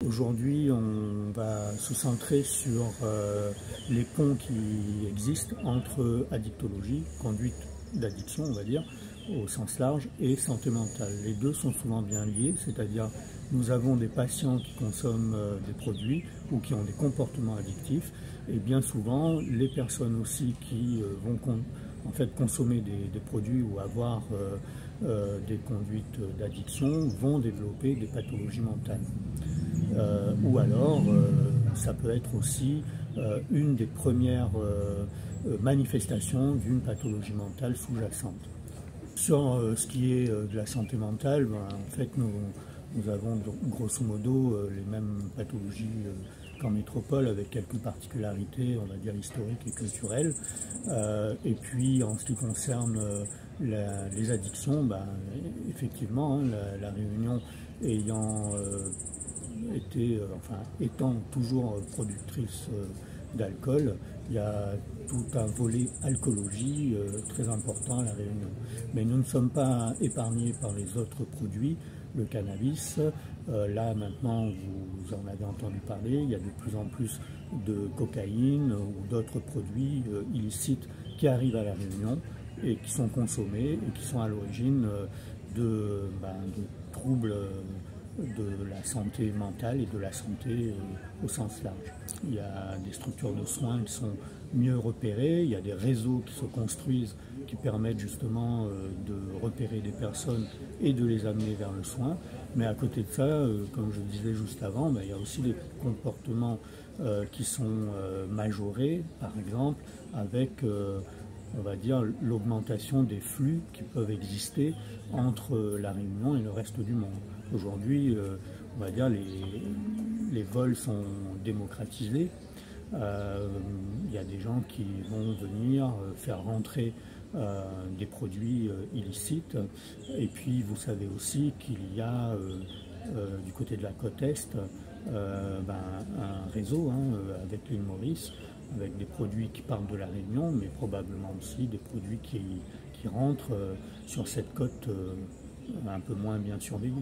Aujourd'hui, on va se centrer sur les ponts qui existent entre addictologie, conduite d'addiction, on va dire, au sens large, et santé mentale. Les deux sont souvent bien liés, c'est-à-dire nous avons des patients qui consomment des produits ou qui ont des comportements addictifs, et bien souvent, les personnes aussi qui vont en fait consommer des produits ou avoir des conduites d'addiction vont développer des pathologies mentales. Ou alors, ça peut être aussi une des premières manifestations d'une pathologie mentale sous-jacente. Sur ce qui est de la santé mentale, en fait, nous avons grosso modo les mêmes pathologies qu'en métropole, avec quelques particularités, on va dire, historiques et culturelles. Et puis, en ce qui concerne les addictions, effectivement, la Réunion ayant étant toujours productrice d'alcool, il y a tout un volet alcoolologie très important à La Réunion. Mais nous ne sommes pas épargnés par les autres produits. Le cannabis, là maintenant vous en avez entendu parler, il y a de plus en plus de cocaïne ou d'autres produits illicites qui arrivent à La Réunion et qui sont consommés et qui sont à l'origine de troubles de la santé mentale et de la santé au sens large. Il y a des structures de soins qui sont mieux repérées, il y a des réseaux qui se construisent qui permettent justement de repérer des personnes et de les amener vers le soin. Mais à côté de ça, comme je le disais juste avant, il y a aussi des comportements qui sont majorés, par exemple, avec on va dire l'augmentation des flux qui peuvent exister entre La Réunion et le reste du monde. Aujourd'hui, on va dire les vols sont démocratisés. Il y a des gens qui vont venir faire rentrer des produits illicites. Et puis vous savez aussi qu'il y a du côté de la côte Est un réseau avec l'île Maurice, avec des produits qui partent de La Réunion, mais probablement aussi des produits qui rentrent sur cette côte un peu moins bien surveillée.